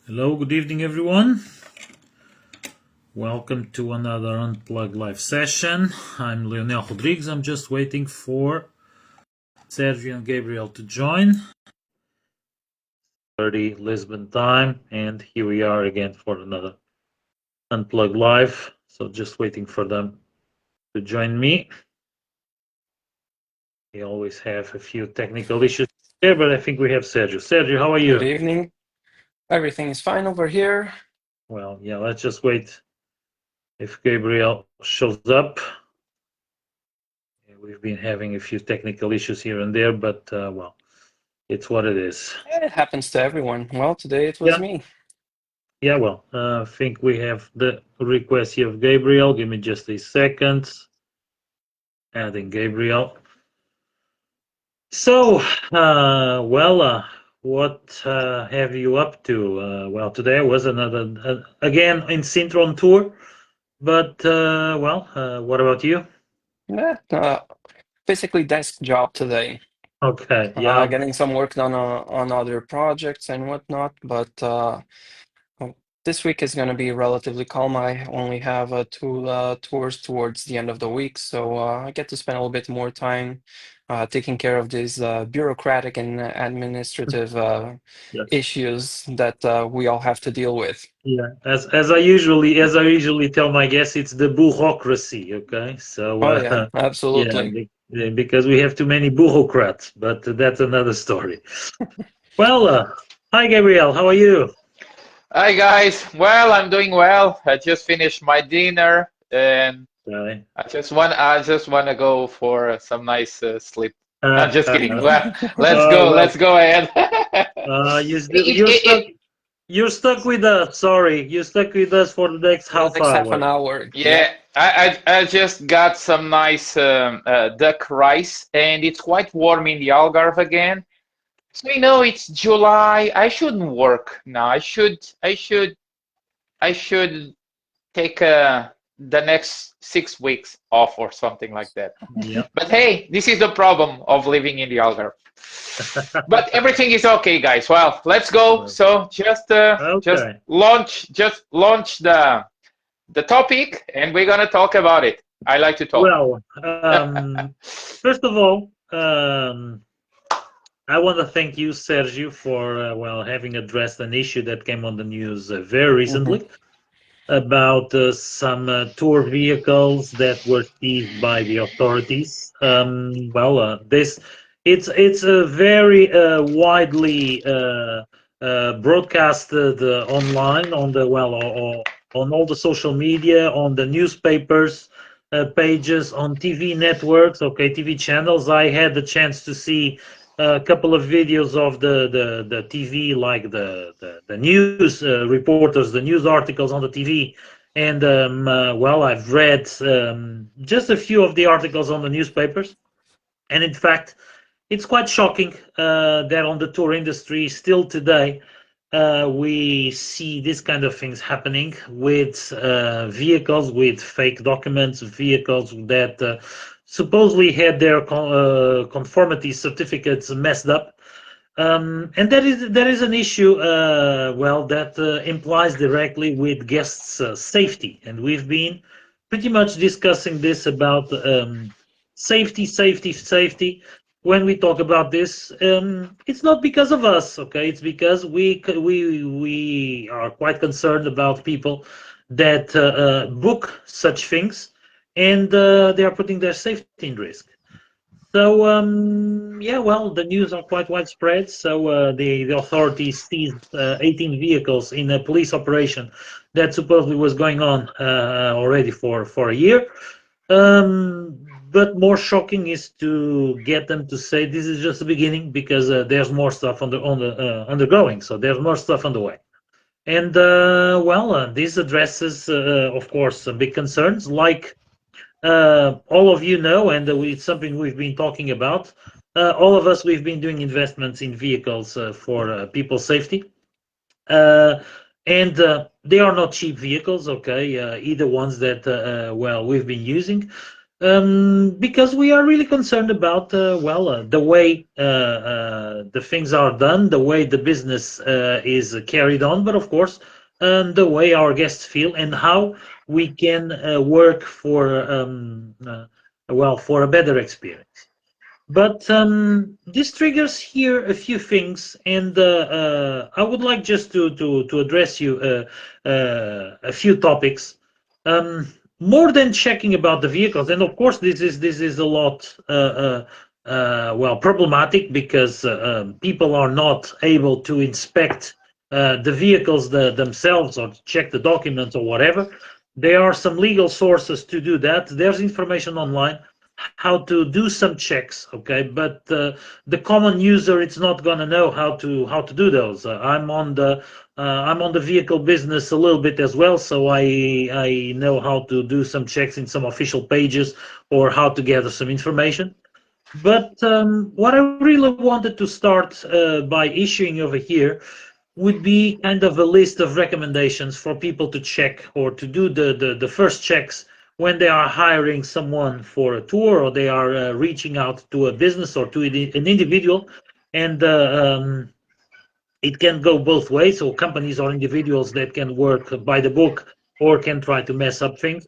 Hello, good evening, everyone. Welcome to another Unplugged live session. I'm Leonel Rodrigues. I'm just waiting for Sergio and Gabriel to join. 30 Lisbon time, and here we are again for another Unplugged live. So just waiting for them to join me. We always have a few technical issues here, but I think we have Sergio. Sergio, how are you? Good evening. Everything is fine over here. Well, yeah, let's just wait if Gabriel shows up. We've been having a few technical issues here and there, but well, it's what it is. It happens to everyone. Well, today it was Yeah, me. yeah. Well, I think we have the request here of Gabriel. Give me just a second. Adding Gabriel. So, what have you up to? Well, today was another again in Syntron tour, but what about you? Yeah, basically desk job today. Okay, yeah, Getting some work done on other projects and whatnot, but well, this week is going to be relatively calm. I only have two tours towards the end of the week, so I get to spend a little bit more time taking care of these bureaucratic and administrative yes. issues that we all have to deal with. Yeah, as I usually tell my guests, it's the bureaucracy. Okay, so Oh yeah, yeah, absolutely. because we have too many bureaucrats, but that's another story. Well, hi Gabriel, how are you? Hi guys. Well, I'm doing well. I just finished my dinner and Sorry. I just want to go for some nice sleep. I'm just kidding. Uh, Well, let's go. well, Let's go ahead. It, you're stuck. it, You're stuck with us. Sorry, you're stuck with us for the next For the half next half an hour. hour. Yep. yeah, I just got some nice duck rice and it's quite warm in the Algarve again. So it's July. I shouldn't work now. I should take the next 6 weeks off or something like that. Yeah. But hey, this is the problem of living in the Algarve. But everything is okay, guys. Well, let's go. So just Okay. launch the topic, and we're gonna talk about it. I like to talk. Well, first of all, I want to thank you, Sergio, for having addressed an issue that came on the news very Hmm. recently about some tour vehicles that were seized by the authorities. This it's a very widely broadcasted online on the on all the social media, on the newspapers pages, on TV networks, okay, TV channels. I had the chance to see a couple of videos of the TV, like the news reporters, the news articles on the TV. And I've read just a few of the articles on the newspapers. And in fact, it's quite shocking that on the tour industry, still today, we see this kind of things happening with vehicles with fake documents, vehicles that supposedly had their conformity certificates messed up. And that is an issue, that implies directly with guests' safety, and we've been pretty much discussing this about safety, safety, safety. When we talk about this, it's not because of us, okay? It's because we are quite concerned about people that book such things, and they are putting their safety in risk. So the news are quite widespread. So the authorities seized 18 vehicles in a police operation that supposedly was going on already for a year. But more shocking is to get them to say this is just the beginning, because there's more stuff undergoing. So there's more stuff on the way. And this addresses, of course, some big concerns, like all of you know, and it's something we've been talking about. All of us, we've been doing investments in vehicles for people's safety. Uh, and They are not cheap vehicles, okay? Either ones that, we've been using. Because we are really concerned about the way the things are done, the way the business is carried on, but of course, the way our guests feel and how we can work for for a better experience. But this triggers here a few things, and I would like just to address you a few topics. Um, More than checking about the vehicles, and of course this is a lot problematic because people are not able to inspect the vehicles themselves or to check the documents or whatever. There are some legal sources to do that. There's information online how to do some checks, okay, but the common user it's not going to know how to do those. I'm on the vehicle business a little bit as well, so I know how to do some checks in some official pages or how to gather some information. But what I really wanted to start by issuing over here would be kind of a list of recommendations for people to check or to do the first checks when they are hiring someone for a tour or they are reaching out to a business or to an individual. And it can go both ways. So companies or individuals that can work by the book or can try to mess up things.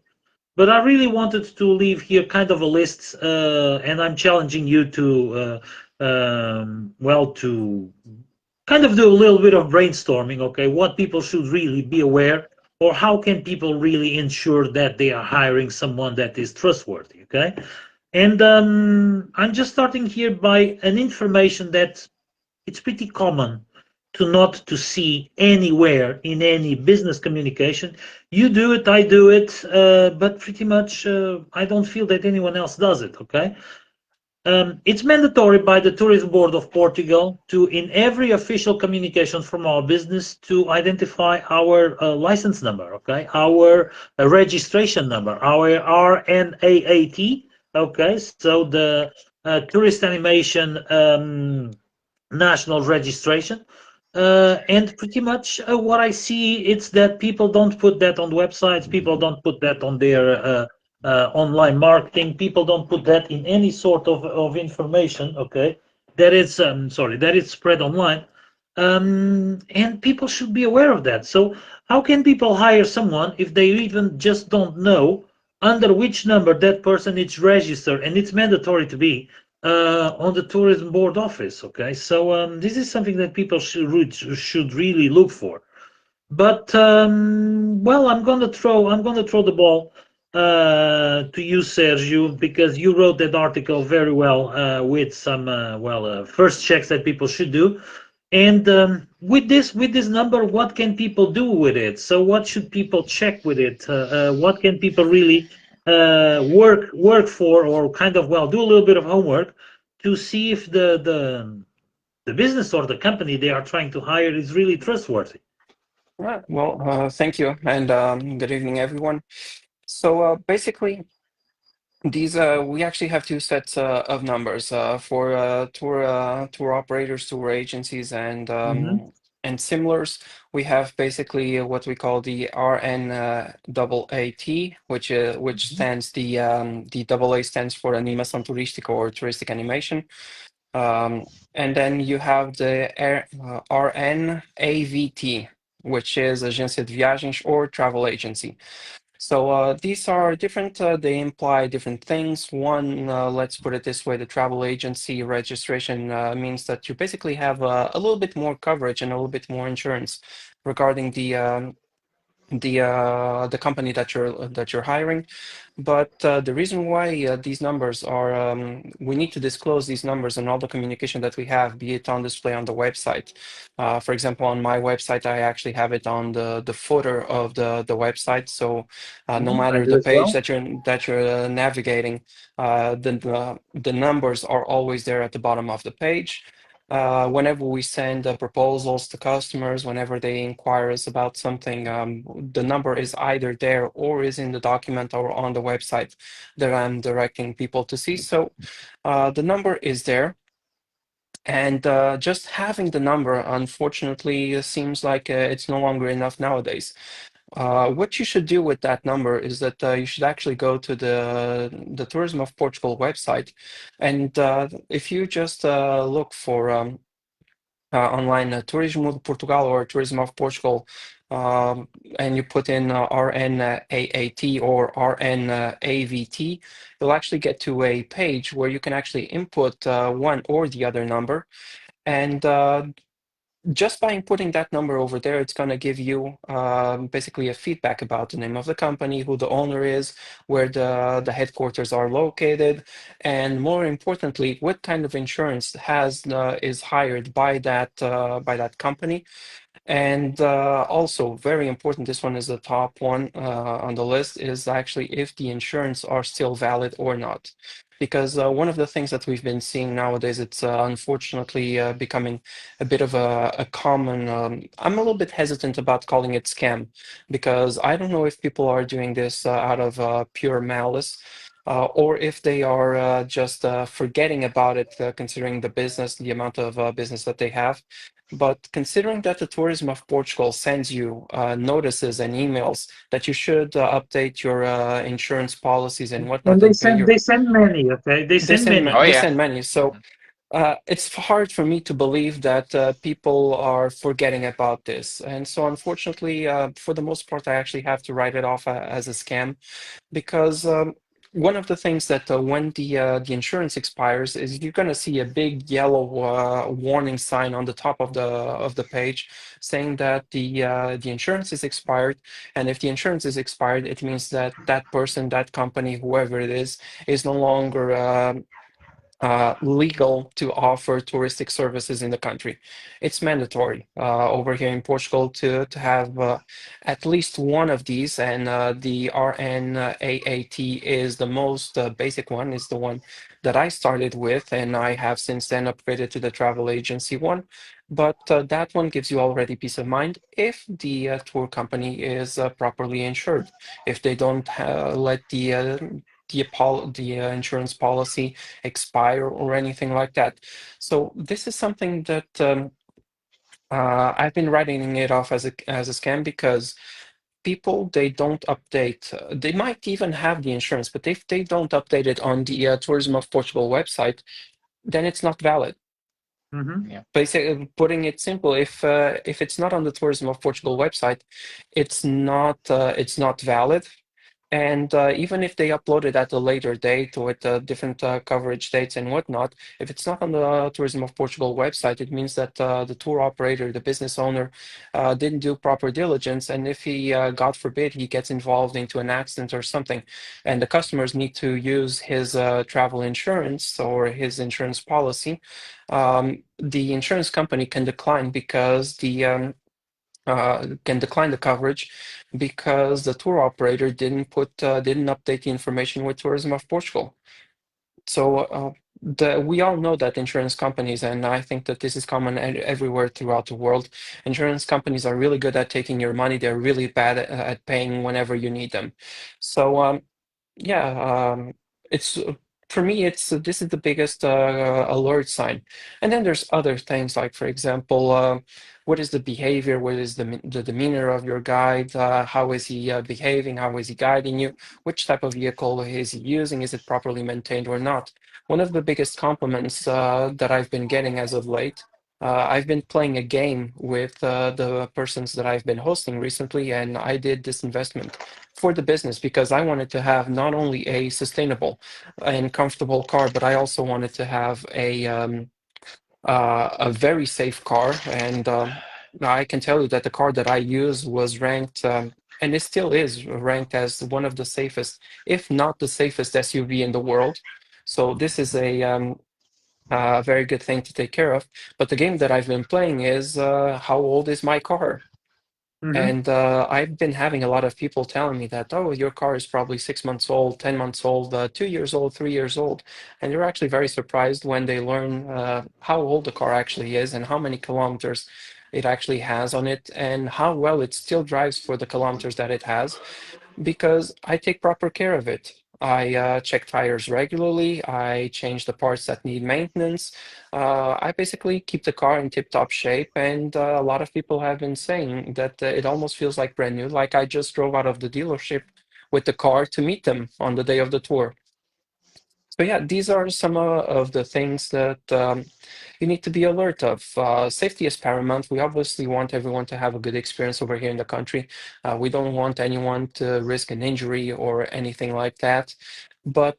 But I really wanted to leave here kind of a list, and I'm challenging you to, to kind of do a little bit of brainstorming, okay, what people should really be aware, or how can people really ensure that they are hiring someone that is trustworthy, okay? And I'm just starting here by an information that it's pretty common to not to see anywhere in any business communication. You do it, I do it, but pretty much I don't feel that anyone else does it, okay? It's mandatory by the Tourism Board of Portugal to, in every official communication from our business, to identify our license number, okay, our registration number, our RNAAT, okay, so the tourist animation national registration. And pretty much what I see, it's that people don't put that on websites, people don't put that on their online marketing, people don't put that in any sort of information, okay, that is, sorry, that is spread online. And people should be aware of that. So how can people hire someone if they even just don't know under which number that person is registered, and it's mandatory to be on the tourism board office. Okay, so this is something that people should really look for. But I'm gonna throw the ball to you, Sergio, because you wrote that article very well with some first checks that people should do. And with this number, what can people do with it? So what should people check with it? What can people really work for, or kind of do a little bit of homework to see if the business or the company they are trying to hire is really trustworthy? Right. Well, thank you, and good evening, everyone. So basically, these we actually have two sets of numbers for tour operators, tour agencies, Hmm. and similars. We have basically what we call the RNAAT, which Hmm. stands the double A stands for Animação Turística or Touristic Animation. And then you have the RNAVT, which is Agência de Viagens or Travel Agency. So these are different, they imply different things. One, let's put it this way, the travel agency registration means that you basically have a little bit more coverage and a little bit more insurance regarding the company that you're hiring. But the reason why these numbers are we need to disclose these numbers and all the communication that we have, be it on display on the website. For example, on my website, I actually have it on the footer of the website. So no I matter do the as page well. that you're navigating, the numbers are always there at the bottom of the page. Whenever we send proposals to customers, whenever they inquire us about something, the number is either there or is in the document or on the website that I'm directing people to see. So the number is there. And just having the number, unfortunately, seems like it's no longer enough nowadays. What you should do with that number is that you should actually go to the Tourism of Portugal website, and if you just look for online Turismo de Portugal or Tourism of Portugal, and you put in RNAAT or RNAVT, you'll actually get to a page where you can actually input one or the other number. And just by inputting that number over there, it's going to give you basically a feedback about the name of the company, who the owner is, where the headquarters are located, and more importantly, what kind of insurance is hired by that company. And also, very important, this one is the top one on the list, is actually if the insurance are still valid or not. Because one of the things that we've been seeing nowadays, it's unfortunately becoming a bit of a common, I'm a little bit hesitant about calling it scam, because I don't know if people are doing this out of pure malice. Or if they are just forgetting about it, considering the business, the amount of business that they have. But considering that the Tourism of Portugal sends you notices and emails that you should update your insurance policies and And whatnot and pay your they send many, okay? They send many. Oh they yeah. send many. So it's hard for me to believe that people are forgetting about this. And so unfortunately, for the most part, I actually have to write it off as a scam because one of the things that when the insurance expires is you're going to see a big yellow warning sign on the top of the page saying that the insurance is expired, and if the insurance is expired, it means that that person, that company, whoever it is no longer legal to offer touristic services in the country. It's mandatory over here in Portugal to have at least one of these, and the RNAAT is the most basic one, is the one that I started with, and I have since then upgraded to the travel agency one. But that one gives you already peace of mind if the tour company is properly insured. If they don't let the insurance policy expire or anything like that. So this is something that I've been writing it off as a scam because people, they don't update. They might even have the insurance, but if they don't update it on the Tourism of Portugal website, then it's not valid. Hmm. Yeah. Basically, putting it simple, if it's not on the Tourism of Portugal website, it's not valid. And even if they upload it at a later date with different coverage dates and whatnot, if it's not on the Tourism of Portugal website, it means that the tour operator, the business owner, didn't do proper diligence. And if he, God forbid, he gets involved into an accident or something, and the customers need to use his travel insurance or his insurance policy, the insurance company can decline because can decline the coverage because the tour operator didn't update the information with Tourism of Portugal. So we all know that insurance companies, and I think that this is common everywhere throughout the world, insurance companies are really good at taking your money. They're really bad at paying whenever you need them. So yeah, it's for me, it's this is the biggest alert sign. And then there's other things like, for example, what is the behavior? What is the demeanor of your guide? How is he behaving? How is he guiding you? Which type of vehicle is he using? Is it properly maintained or not? One of the biggest compliments that I've been getting as of late. I've been playing a game with the persons that I've been hosting recently, and I did this investment for the business because I wanted to have not only a sustainable and comfortable car, but I also wanted to have a very safe car. And I can tell you that the car that I use was ranked, and it still is ranked as one of the safest, if not the safest SUV in the world. So this is a very good thing to take care of. But the game that I've been playing is how old is my car? Hmm. And I've been having a lot of people telling me that, oh, your car is probably 6 months old, 10 months old, 2 years old, 3 years old. And they're actually very surprised when they learn how old the car actually is and how many kilometers it actually has on it and how well it still drives for the kilometers that it has, because I take proper care of it. I check tires regularly. I change the parts that need maintenance. I basically keep the car in tip-top shape, and a lot of people have been saying that it almost feels like brand new, like I just drove out of the dealership with the car to meet them on the day of the tour. So yeah, these are some of the things that you need to be alert of. Safety is paramount. We obviously want everyone to have a good experience over here in the country. We don't want anyone to risk an injury or anything like that. But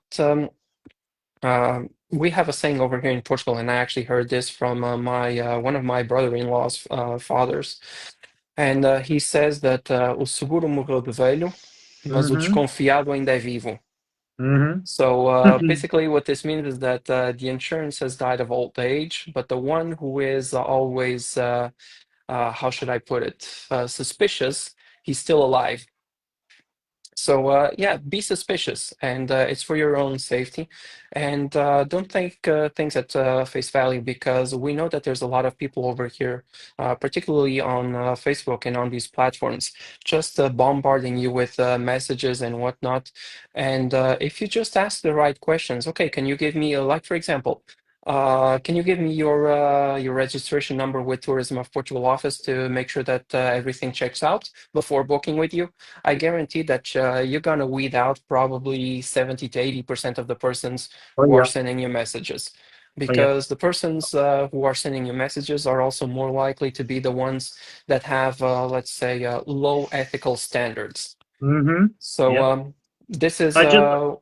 we have a saying over here in Portugal, and I actually heard this from my one of my brother-in-law's fathers. And he says that o seguro morreu de velho, mas o Mm-hmm. desconfiado ainda é vivo. Mm-hmm. So basically, what this means is that the insurance has died of old age, but the one who is always, how should I put it, suspicious, he's still alive. So yeah, be suspicious, and it's for your own safety. And don't take things at face value, because we know that there's a lot of people over here, particularly on Facebook and on these platforms, just bombarding you with messages and whatnot. And if you just ask the right questions, okay, can you give me like, for example, can you give me your registration number with Tourism of Portugal office to make sure that everything checks out before booking with you? I guarantee that you're gonna weed out probably 70 to 80% of the persons Oh who are yeah. sending you messages, Oh yeah. because the persons who are sending you messages are also more likely to be the ones that have, let's say, low ethical standards. Mm-hmm. So Yeah. this is, I just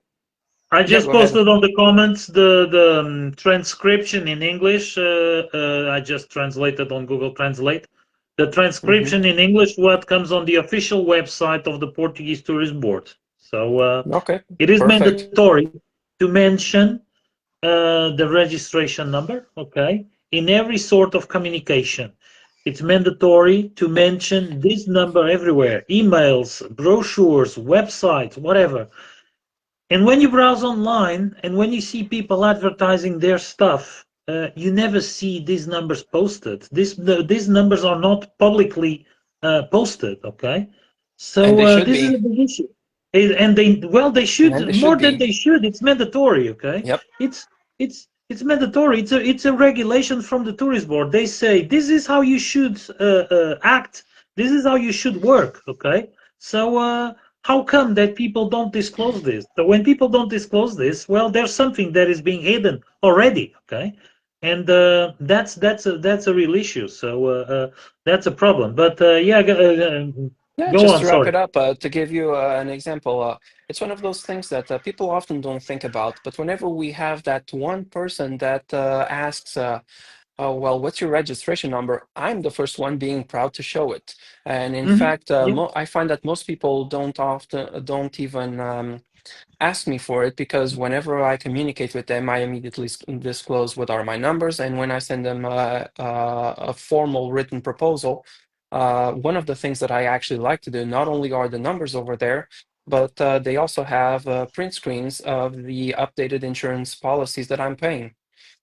I yeah, just go ahead. posted on the comments the transcription in English. I just translated on Google Translate. The Hmm. transcription in English, what comes on the official website of the Portuguese Tourism Board. So Okay, it is perfect. mandatory to mention the registration number, okay, in every sort of communication. It's mandatory to mention this number everywhere, emails, brochures, websites, whatever. And when you browse online and when you see people advertising their stuff, you never see these numbers posted. These numbers are not publicly posted. Okay, And so they should this is be, a big issue. And they and should they should more than be. they should. It's mandatory. Okay, Yep. it's it's mandatory. It's a regulation from the tourist board. They say this is how you should act. This is how you should work. Okay, so. How come that people don't disclose this? So when people don't disclose this, well, there's something that is being hidden already, okay? And that's a real issue. So that's a problem. But yeah, Yeah, go just on. to wrap it Sorry. up, to give you an example, it's one of those things that people often don't think about. But whenever we have that one person that asks, "Oh, well, what's your registration number?" I'm the first one being proud to show it. And in fact, Yeah. I find that most people don't even ask me for it, because whenever I communicate with them, I immediately disclose what are my numbers. And when I send them a formal written proposal, one of the things that I actually like to do, not only are the numbers over there, but they also have print screens of the updated insurance policies that I'm paying.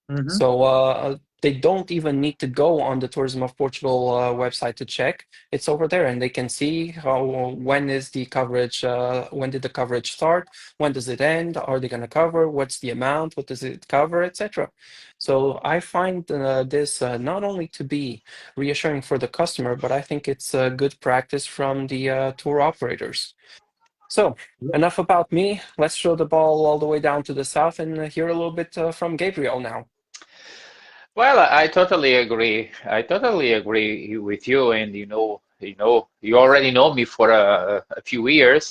Hmm. So they don't even need to go on the Tourism of Portugal website to check. It's over there, and they can see when is the coverage, when did the coverage start, when does it end, are they going to cover, what's the amount, what does it cover, etc. So I find this not only to be reassuring for the customer, but I think it's a good practice from the tour operators. So enough about me. Let's throw the ball all the way down to the south and hear a little bit from Gabriel now. Well, I totally agree. I totally agree with you. And you already know me for a few years,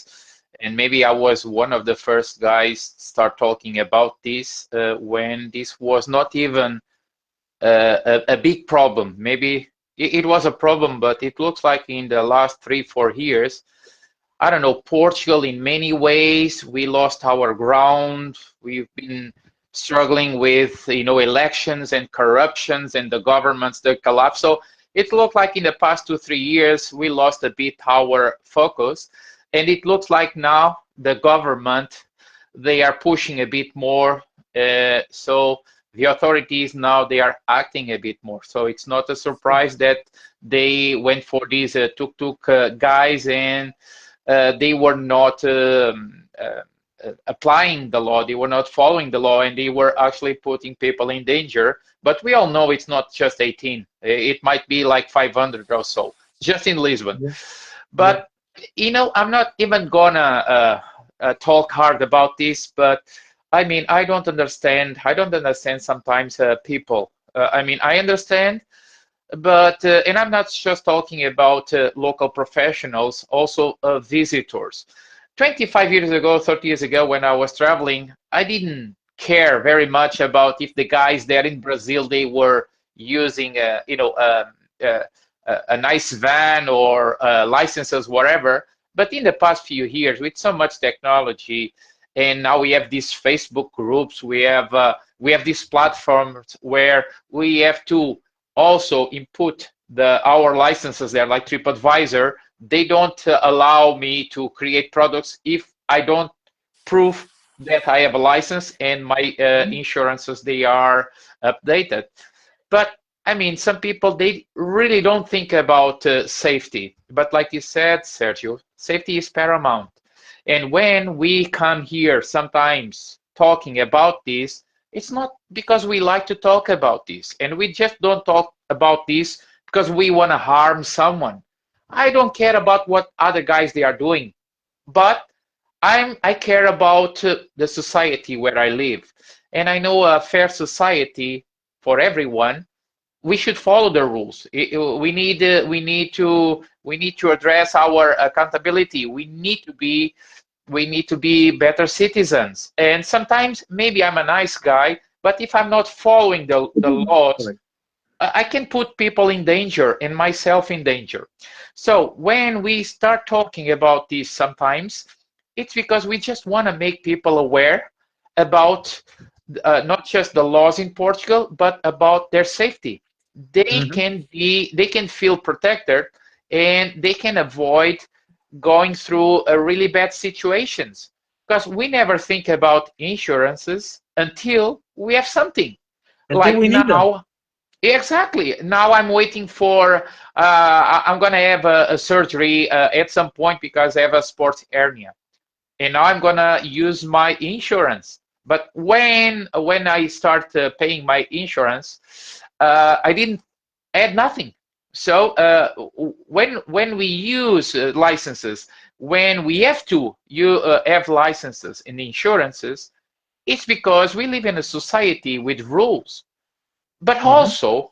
and maybe I was one of the first guys start talking about this when this was not even a big problem. Maybe it was a problem, but it looks like in the last 3, 4 years, I don't know, Portugal in many ways, we lost our ground. We've been struggling with, elections and corruptions and the governments that collapse. So it looked like in the past 2, 3 years, we lost a bit our focus. And it looks like now the government, they are pushing a bit more. So the authorities now, they are acting a bit more. So it's not a surprise that they went for these tuk-tuk guys, and they were not applying the law, they were not following the law, and they were actually putting people in danger. But we all know it's not just 18. It might be like 500 or so, just in Lisbon. Yeah. But, you know, I'm not even gonna talk hard about this, but I mean, I don't understand. I don't understand sometimes people. I mean, I understand, but, and I'm not just talking about local professionals, also visitors. 25 years ago, 30 years ago, when I was traveling, I didn't care very much about if the guys there in Brazil, they were using, you know, a nice van or licenses, whatever. But in the past few years, with so much technology, and now we have these Facebook groups, we have these platforms where we have to also input our licenses there, like TripAdvisor. They don't allow me to create products if I don't prove that I have a license and my insurances, they are updated. But I mean, some people, they really don't think about safety. But like you said, Sergio, safety is paramount. And when we come here sometimes talking about this, it's not because we like to talk about this. And we just don't talk about this because we want to harm someone. I don't care about what other guys they are doing, but I care about the society where I live. And I know a fair society for everyone, we should follow the rules. We need to address our accountability. We need to be better citizens. And sometimes maybe I'm a nice guy, but if I'm not following the laws, I can put people in danger and myself in danger. So when we start talking about this sometimes, it's because we just want to make people aware about not just the laws in Portugal, but about their safety. They can feel protected, and they can avoid going through a really bad situations, because we never think about insurances until we have something. Until Like we need them. now, exactly. Now I'm waiting for, I'm going to have a surgery at some point because I have a sports hernia. And now I'm going to use my insurance. But when I start paying my insurance, I didn't add nothing. So when we use licenses, when we have to have licenses and insurances, it's because we live in a society with rules. But also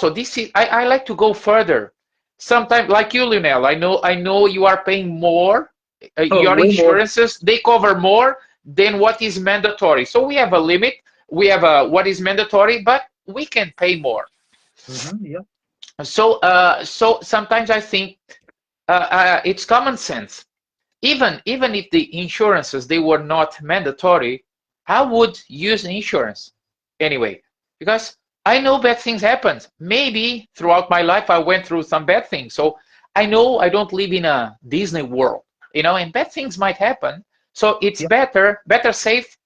this is, I like to go further. Sometimes, like you, Lionel, I know you are paying more. Oh, Your way more. insurances, they cover more than what is mandatory. So we have a limit. We have a what is mandatory, but we can pay more. Yeah. So sometimes I think it's common sense. Even if the insurances, they were not mandatory, I would use insurance anyway, because I know bad things happen. Maybe throughout my life I went through some bad things, so I know I don't live in a Disney world, you know, and bad things might happen. So it's Yeah. better safe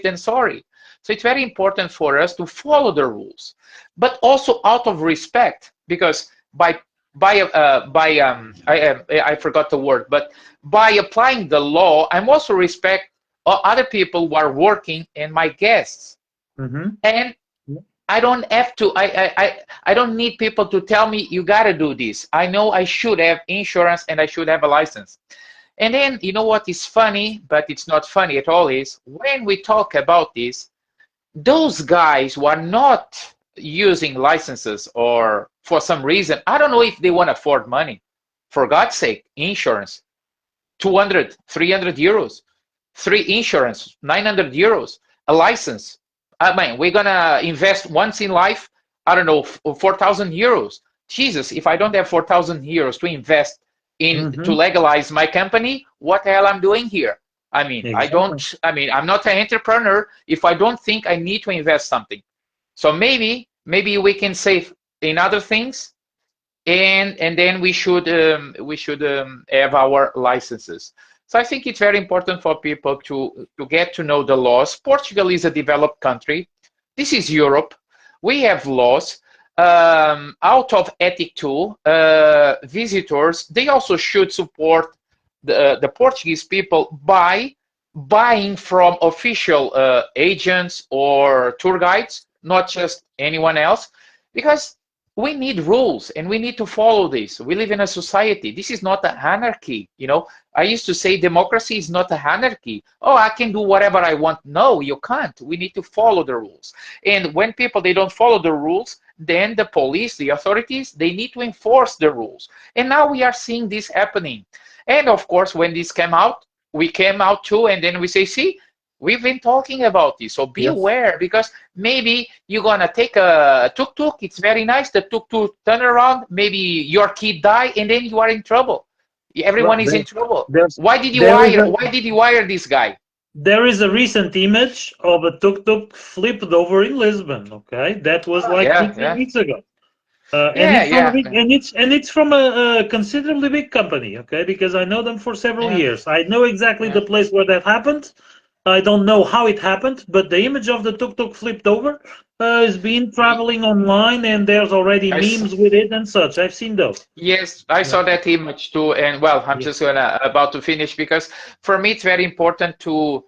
than sorry. So it's very important for us to follow the rules, but also out of respect, because I forgot the word, but by applying the law, I'm also respect other people who are working and my guests. And I don't have to. I don't need people to tell me you got to do this. I know I should have insurance and I should have a license. And then you know what is funny, but it's not funny at all, is when we talk about this, those guys who are not using licenses, or for some reason, I don't know if they want to afford money. For God's sake, insurance, 200, 300 euros, three insurance, 900 euros, a license. I mean, we're going to invest once in life, I don't know, 4,000 euros. Jesus, if I don't have 4,000 euros to invest in to legalize my company, what the hell I'm doing here? I mean, Exactly. I'm not an entrepreneur if I don't think I need to invest something. So maybe we can save in other things, and then we should have our licenses. So I think it's very important for people to get to know the laws. Portugal is a developed country. This is Europe. We have laws. Out of ethic too, visitors, they also should support the Portuguese people by buying from official agents or tour guides, not just anyone else, because we need rules and we need to follow this. We live in a society. This is not an anarchy. I used to say democracy is not a anarchy. Oh, I can do whatever I want. No, you can't. We need to follow the rules. And when people, they don't follow the rules, then the police, the authorities, they need to enforce the rules. And now we are seeing this happening. And of course, when this came out, we came out too, and then we say, see, we've been talking about this, so be aware, because maybe you're gonna take a tuk-tuk, it's very nice, the tuk-tuk turn around, maybe your kid die, and then you are in trouble. Everyone is in trouble. Why did you hire this guy? There is a recent image of a tuk-tuk flipped over in Lisbon. Okay, that was like Yeah, 2-3 weeks ago. yeah. And it's from a considerably big company, okay? Because I know them for several years. I know exactly the place where that happened. I don't know how it happened, but the image of the tuk-tuk flipped over is being traveling online, and there's already memes with it and such. I've seen those. Yes, I saw that image too, and well, I'm just about to finish, because for me it's very important to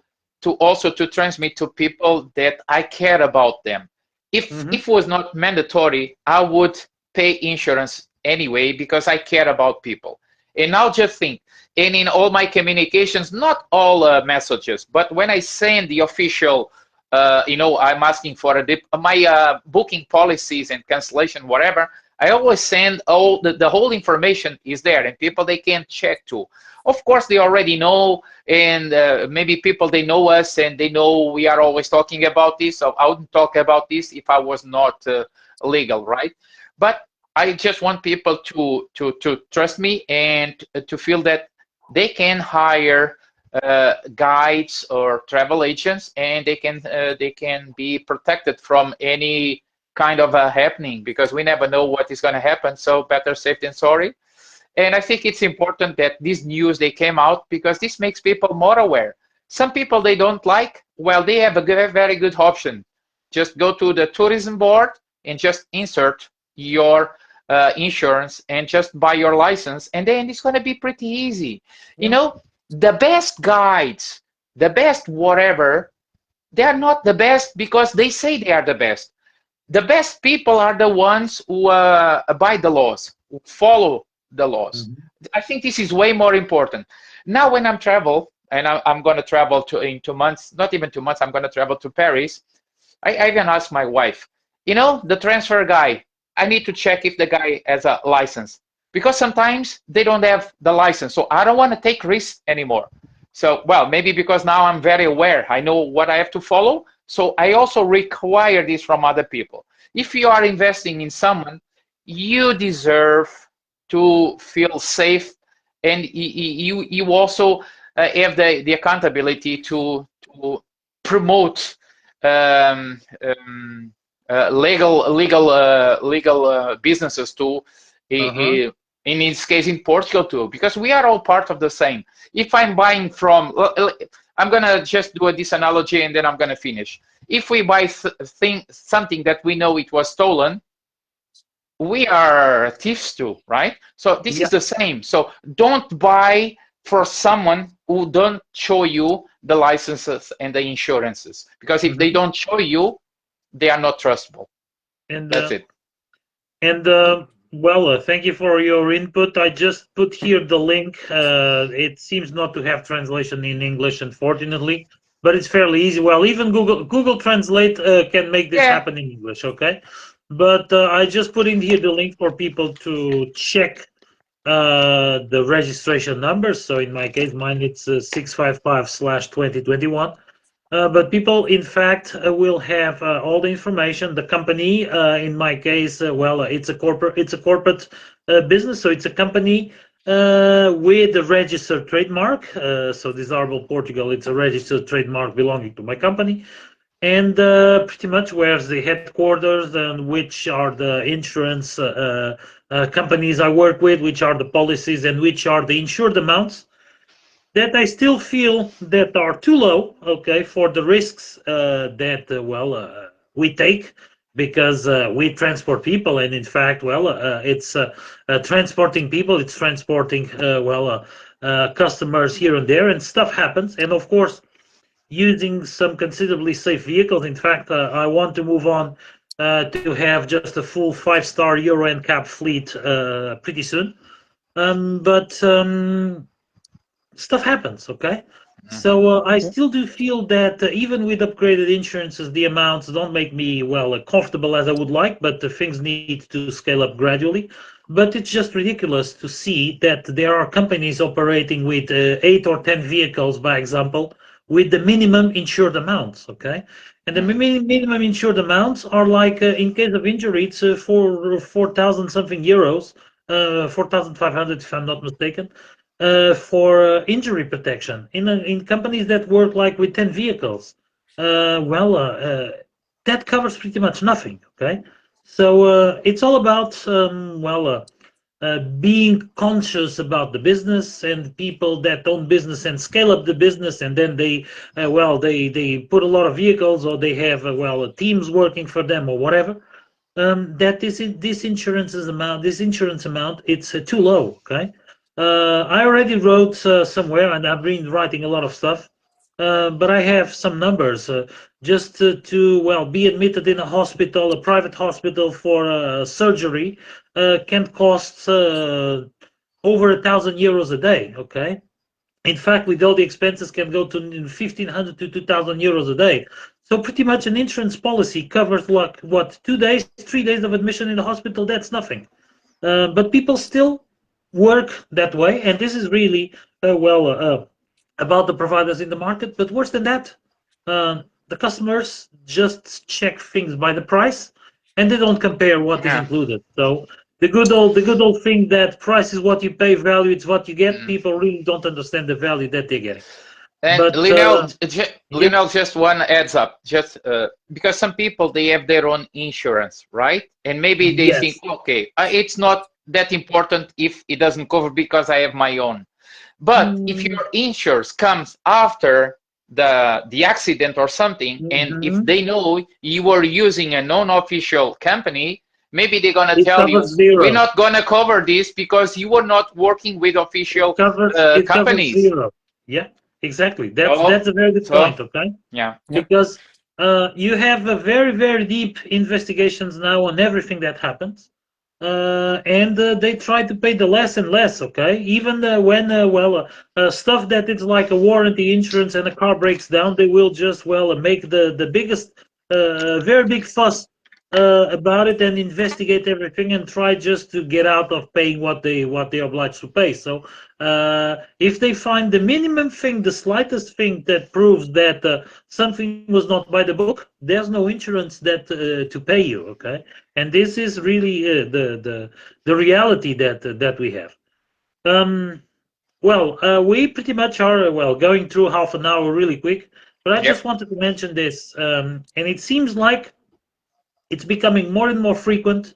also to transmit to people that I care about them. If it was not mandatory, I would pay insurance anyway, because I care about people. And now just think, and in all my communications, not all messages, but when I send the official, I'm asking for my booking policies and cancellation, whatever, I always send all the whole information is there, and people, they can check too. Of course, they already know, and maybe people, they know us and they know we are always talking about this. So I wouldn't talk about this if I was not legal, right? But I just want people to trust me and to feel that they can hire guides or travel agents, and they can be protected from any kind of a happening, because we never know what is going to happen. So better safe than sorry. And I think it's important that this news, they came out, because this makes people more aware. Some people, they don't like, well, they have a very good option. Just go to the tourism board and just insert your insurance and just buy your license, and then it's going to be pretty easy. The best guides, the best whatever, they are not the best because they say they are the best. The best people are the ones who abide the laws, who follow the laws. I think this is way more important. Now, when I'm travel, and I'm going to travel in 2 months, not even 2 months, I'm going to travel to Paris. I even asked my wife, the transfer guy, I need to check if the guy has a license, because sometimes they don't have the license. So I don't want to take risks anymore. So, well, maybe because now I'm very aware, I know what I have to follow. So I also require this from other people. If you are investing in someone, you deserve to feel safe, and you also have the accountability to promote legal businesses too. In this case, in Portugal too, because we are all part of the same. If I'm buying from, I'm gonna just do this analogy and then I'm gonna finish. If we buy something that we know it was stolen, we are thieves too, right? So this is the same. So don't buy for someone who don't show you the licenses and the insurances, because if they don't show you, they are not trustable. And that's it. And well, thank you for your input. I just put here the link. It seems not to have translation in English, unfortunately, but it's fairly easy. Well, even Google Translate can make this happen in English, okay? But I just put in here the link for people to check the registration numbers. So in my case, mine it's 655/2021. But people, in fact, will have all the information. The company, in my case, it's a corporate business, so it's a company with a registered trademark. So Desirable Portugal, it's a registered trademark belonging to my company, and pretty much where's the headquarters and which are the insurance companies I work with, which are the policies, and which are the insured amounts that I still feel that are too low, okay, for the risks that we take, because we transport people, and in fact, it's transporting people, it's transporting customers here and there, and stuff happens, and of course, using some considerably safe vehicles. In fact, I want to move on to have just a full 5-star Euro NCAP fleet pretty soon. But stuff happens, okay? So I still do feel that even with upgraded insurances, the amounts don't make me, well, comfortable as I would like, but things need to scale up gradually. But it's just ridiculous to see that there are companies operating with 8 or 10 vehicles, by example, with the minimum insured amounts, okay? And the minimum insured amounts are like, in case of injury, it's 4,000 something euros, 4,500 if I'm not mistaken, for injury protection in companies that work like with 10 vehicles. That covers pretty much nothing. Okay, so it's all about being conscious about the business and people that own business and scale up the business, and then they put a lot of vehicles, or they have teams working for them or whatever. That this insurance amount, it's too low. Okay, I already wrote somewhere, and I've been writing a lot of stuff, but I have some numbers. Just to be admitted in a hospital, a private hospital for surgery, can cost over 1,000 euros a day. Okay, in fact, with all the expenses, can go to 1,500 to 2,000 euros a day. So pretty much an insurance policy covers like what, 2 days, 3 days of admission in the hospital. That's nothing. But people still work that way, and this is really about the providers in the market. But worse than that, the customers just check things by the price, and they don't compare what is Yeah. included. So the good old thing that price is what you pay, value it's what you get. Mm. People really don't understand the value that they're getting. And But yep, Lionel, just one adds up, just because some people they have their own insurance, right? And maybe they think, yes, okay, it's not that important if it doesn't cover because I have my own. But if mm, your insurance comes after the accident or something, and if mhm. they know you were using a non-official company, maybe they're gonna It tell you, covers we're zero. not gonna cover this because you were not working with It official covers it covers companies. zero. Yeah, exactly. That's So, that's a very good so point. Okay. yeah. Yep. Because you have a very, very deep investigations now on everything that happens, and they try to pay the less and less. Okay, even when stuff that it's like a warranty insurance and a car breaks down, they will just make the biggest, very big fuss about it and investigate everything and try just to get out of paying what they are obliged to pay. So if they find the minimum thing, the slightest thing that proves that something was not by the book, there's no insurance that to pay you. Okay, and this is really the reality that we have. Um, we pretty much are going through half an hour really quick, but I Yep. just wanted to mention this, and it seems like it's becoming more and more frequent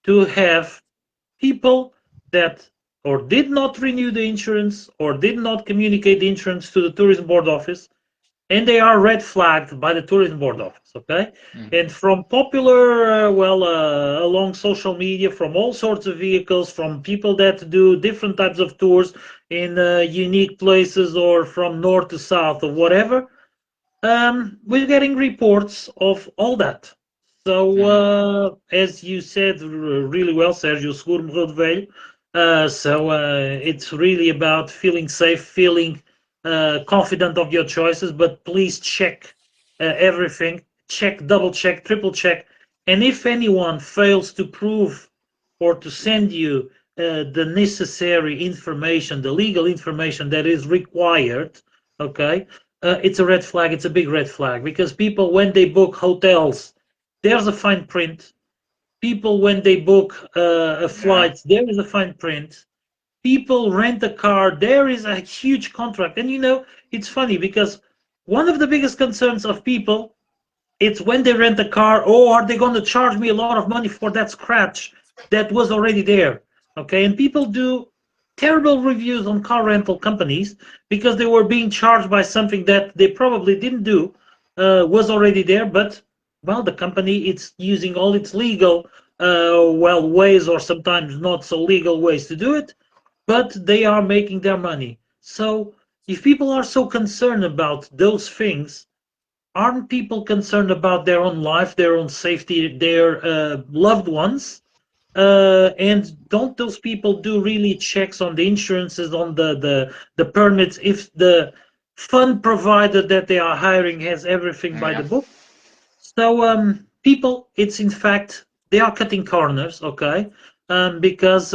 to have people that or did not renew the insurance or did not communicate the insurance to the tourism board office, and they are red flagged by the tourism board office. Okay, Mhm. and from popular along social media, from all sorts of vehicles, from people that do different types of tours in unique places, or from north to south or whatever, we're getting reports of all that. So, Mhm. as you said really well, Sergio, seguro morreu de velho. So it's really about feeling safe, feeling confident of your choices, but please check everything. Check, double check, triple check. And if anyone fails to prove or to send you the necessary information, the legal information that is required, okay, it's a red flag. It's a big red flag, because people, when they book hotels, there's a fine print. People, when they book a Yeah. flight, there is a fine print. People rent a car, there is a huge contract. And it's funny, because one of the biggest concerns of people, it's when they rent a car, oh, are they going to charge me a lot of money for that scratch that was already there? Okay, and people do terrible reviews on car rental companies because they were being charged by something that they probably didn't do, was already there, but the company, it's using all its legal ways, or sometimes not so legal ways to do it, but they are making their money. So if people are so concerned about those things, aren't people concerned about their own life, their own safety, their loved ones? And don't those people do really checks on the insurances, on the permits, if the fund provider that they are hiring has everything by the Yeah. book? So people, it's in fact they are cutting corners, okay? Because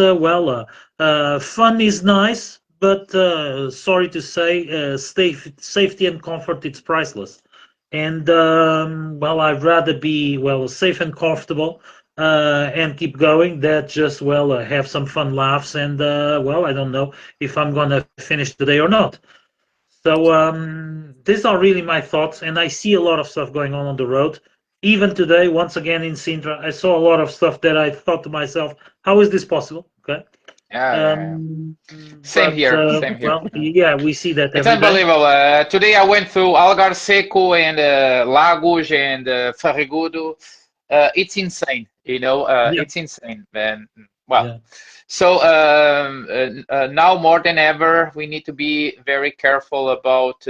fun is nice, but sorry to say, safety and comfort it's priceless. And I'd rather be safe and comfortable and keep going than just have some fun laughs and I don't know if I'm gonna finish today or not. So these are really my thoughts, and I see a lot of stuff going on the road. Even today, once again in Sintra, I saw a lot of stuff that I thought to myself, "How is this possible?" Okay, Yeah. um, Same but here. Same here. yeah, we see that It's every day. unbelievable. Today I went through Algar Seco and Lagos and Farragudo. It's insane, Yeah, it's insane. And well, yeah, so now more than ever, we need to be very careful about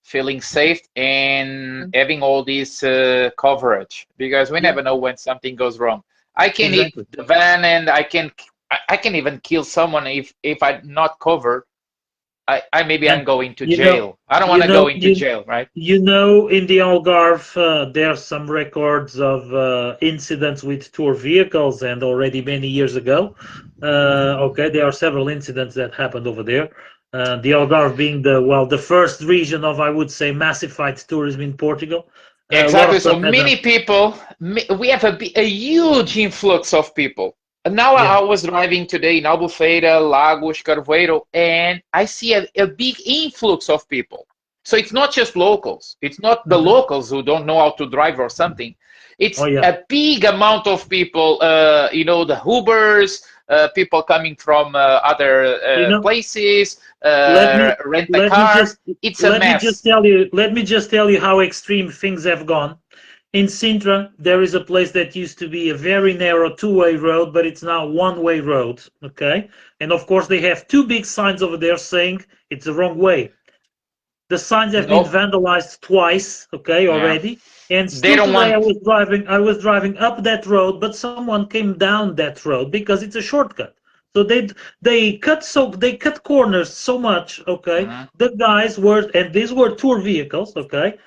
feeling safe and having all this coverage because we yeah, never know when something goes wrong. I can hit exactly. the van and I can even kill someone if I'm not covered. I maybe Yeah, I'm going to you know, jail. I don't want you to go know, into you jail, right? You know, in the Algarve, there are some records of incidents with tour vehicles, and already many years ago. Okay, there are several incidents that happened over there. The Algarve being the first region of, I would say, massified tourism in Portugal. A lot of Exactly. So stuff has many happened. people, we have a huge influx of people. And now Yeah. I was driving today in Albufeira, Lagos, Carvoeiro, and I see a big influx of people. So it's not just locals. It's not the Hmm. locals who don't know how to drive or something. Oh It's yeah. a big amount of people, the Ubers, people coming from other You know, places, let me rent a let me car. just It's a mess. let me just tell you how extreme things have gone. In Sintra, there is a place that used to be a very narrow two-way road, but it's now one-way road. Okay, and of course they have two big signs over there saying it's the wrong way. The signs have been No, vandalized twice, okay, yeah. already. And They still don't today want. I was driving up that road, but someone came down that road because it's a shortcut. So they cut corners so much, okay. Mhm. The guys were, and these were tour vehicles, okay,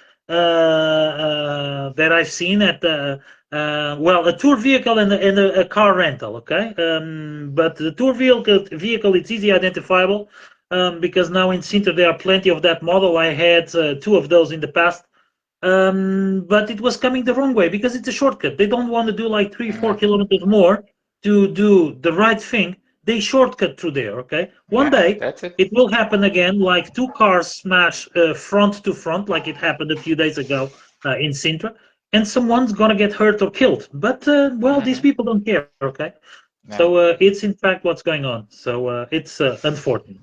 that I've seen at the a tour vehicle and a car rental, okay. But the tour vehicle it's easy identifiable because now in Sinter there are plenty of that model. I had two of those in the past, but it was coming the wrong way because it's a shortcut. They don't want to do like three, four Yeah, kilometers more to do the right thing. They shortcut through there. Okay, one yeah, day that's it. it will happen again, like two cars smash front to front, like it happened a few days ago in Sintra, and someone's gonna get hurt or killed. But these Hmm. people don't care. Okay, so Yeah, it's in fact what's going on. So it's unfortunate.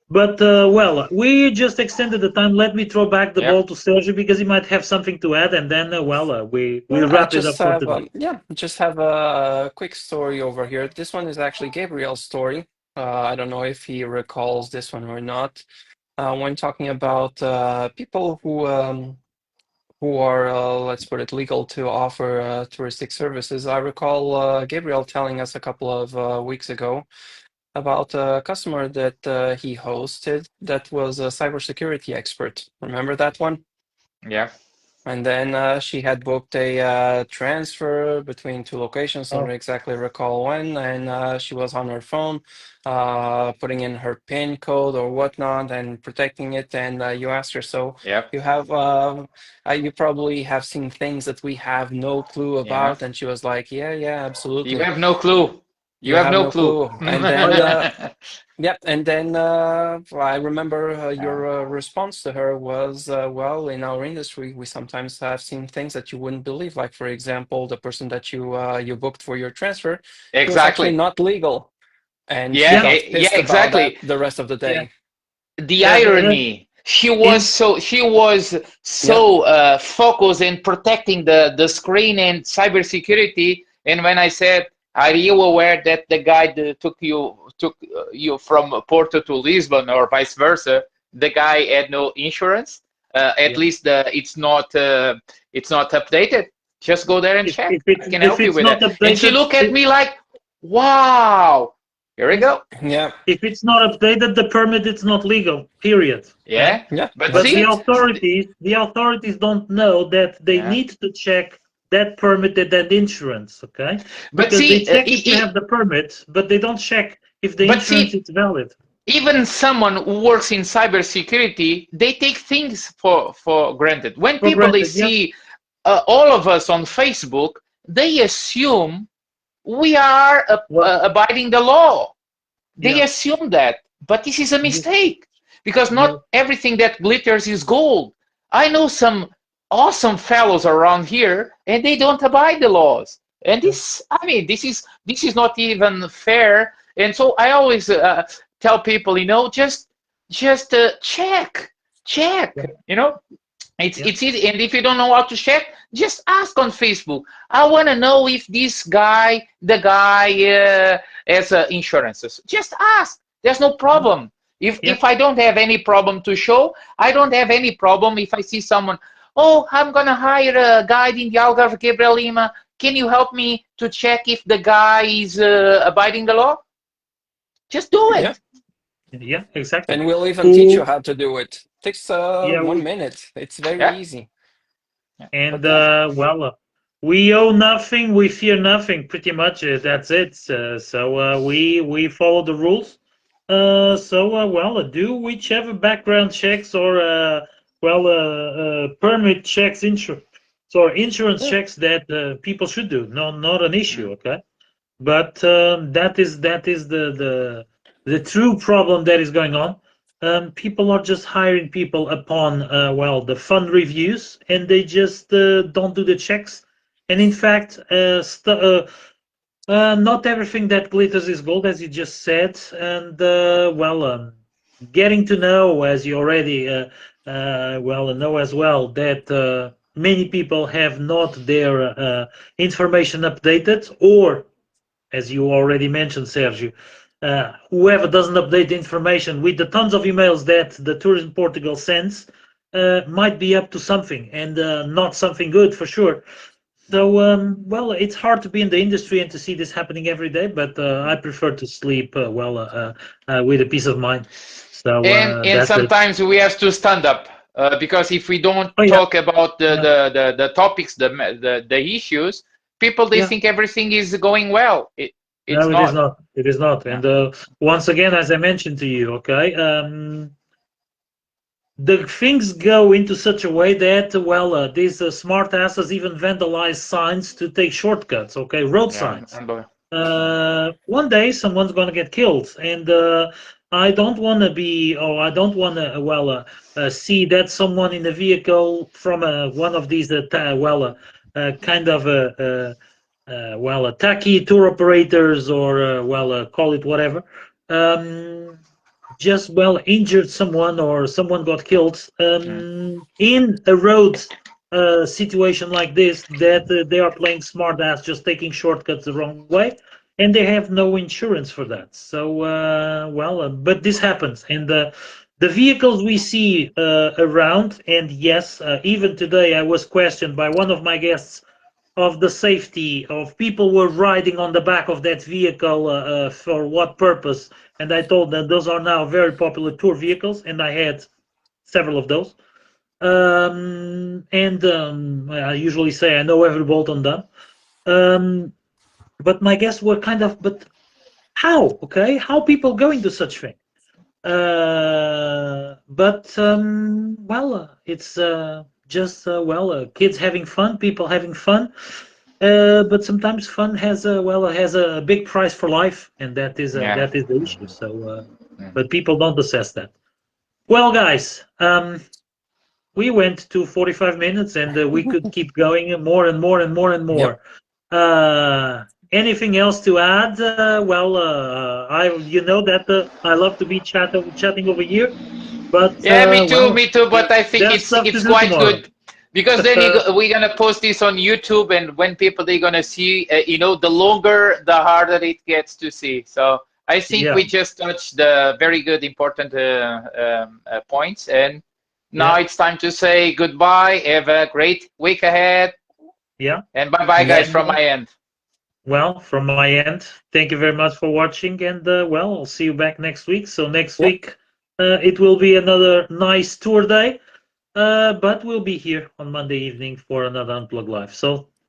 But we just extended the time. Let me throw back the yep. ball to Sergio because he might have something to add, and then we'll I wrap it up just for have today. just have a quick story over here. This one is actually Gabriel's story. I don't know if he recalls this one or not. When talking about people who are, let's put it, legal to offer touristic services, I recall Gabriel telling us a couple of weeks ago about a customer that he hosted that was a cybersecurity expert. Remember that one? Yeah, And then she had booked a transfer between two locations, don't Oh, exactly recall when, and she was on her phone, putting in her PIN code or whatnot and protecting it. And you asked her, so yep, you have, you probably have seen things that we have no clue yeah. about. And she was like, yeah, You absolutely. have no clue. You You have have no no clue. clue. And oh then, yeah, yep, and then I remember Yeah, your response to her was, well, in our industry, we sometimes have seen things that you wouldn't believe. Like, for example, the person that you booked for your transfer, he was actually exactly. not legal, and she Yeah, yeah, got yeah, pissed about that exactly. the rest of the yeah. day. The Uh, irony. in She was Yep. so focused in protecting the screen and cybersecurity. And when I said, "Are you aware that the guy that took you from Porto to Lisbon or vice versa?" the guy had no insurance. At least it's not updated. Just go there and check. I can if help you it's with not that. And she updated, looked at me like, wow. Here we go. Yeah, if it's not updated, the permit it's not legal. Period. Okay. Yeah. yeah, But But that's see, it. the authorities don't know that they yeah. need to check that permit and that insurance. Okay, But because they see, check if you have the permit, but they don't check if the but insurance see, is valid. even someone who works in cybersecurity, they take things for granted. When For people they granted, yeah, see all of us on Facebook, they assume we are well, abiding the law. They yeah, assume that, but this is a yeah, mistake because yeah, not everything that glitters is gold. I know some awesome fellows around here, and they don't abide the laws. And yeah, this, I mean, this is not even fair. And so I always tell people, just check. yeah, It's yeah, it's easy, and if you don't know how to check, just ask on Facebook. I want to know if the guy has insurances. Just ask. There's no problem. If yeah, if I don't have any problem to show, I don't have any problem if I see someone. Oh, I'm gonna hire a guide in the Algarve, Gabriel Lima. Can you help me to check if the guy is abiding the law? Just do Yeah, it. yeah, exactly. and we'll even teach you Who, how to do it. Takes yeah, 1 minute. It's very Yeah. easy. and But yeah, we owe nothing, we fear nothing. Pretty much, that's it. We follow the rules. Do whichever background checks or permit checks, insurance yeah, checks that people should do. No, not an issue. Mm. Okay, but that is the true problem that is going on. People are just hiring people upon the fund reviews, and they just don't do the checks. And in fact, not everything that glitters is gold, as you just said. And getting to know, as you already know as well, that many people have not their information updated, or as you already mentioned, Sergio, whoever doesn't update the information with the tons of emails that the Tourism Portugal sends might be up to something, and not something good for sure. So, it's hard to be in the industry and to see this happening every day, but I prefer to sleep with a peace of mind. So And that's it. sometimes we have to stand up because if we don't Oh yeah, talk about yeah, the topics, the issues, people they yeah. think everything is going well. It's No, it is not. not. It is not. Yeah. And once again, as I mentioned to you, okay, the things go into such a way that these smart asses even vandalize signs to take shortcuts. Okay, road Yeah. signs. One day someone's going to get killed, and I don't want to be, or I don't want to see that someone in a vehicle from one of these kind of tacky tour operators, or call it whatever, um, just injured someone, or someone got killed Mm. in a road situation like this, that they are playing smart ass, just taking shortcuts the wrong way, and they have no insurance for that. So but this happens, and the vehicles we see around, and yes, even today I was questioned by one of my guests of the safety of people were riding on the back of that vehicle, for what purpose. And I told them those are now very popular tour vehicles, and I had several of those. I usually say I know every bolt on them. But my guests were kind of, but how? Okay, how people go into such thing? It's just kids having fun, people having fun. But sometimes fun has a big price for life, and Yeah. that is the issue. So, but people don't assess that. Well, guys, we went to 45 minutes, and we could keep going more and more and more and yep. more. Anything else to add? I that I love to be chatting over here, but Yeah, me too, me too. But I think there's stuff to it's do quite tomorrow. good because then we're gonna post this on YouTube, and when people they're gonna see, the longer, the harder it gets to see. So I think Yeah. we just touched the very good, important points, and now Yeah. it's time to say goodbye. Have a great week ahead, Yeah. and bye-bye, guys, Yep. from my end. Well, from my end, thank you very much for watching, and well, I'll see you back next week. So next Yep. week, it will be another nice tour day, but we'll be here on Monday evening for another Unplugged Live. So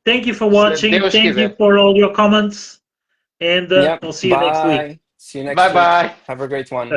thank you for Se watching. Deus Thank you quiser. for all your comments, and Yep. I'll see you next week. Bye. See you next week. Bye-bye. Have a great one.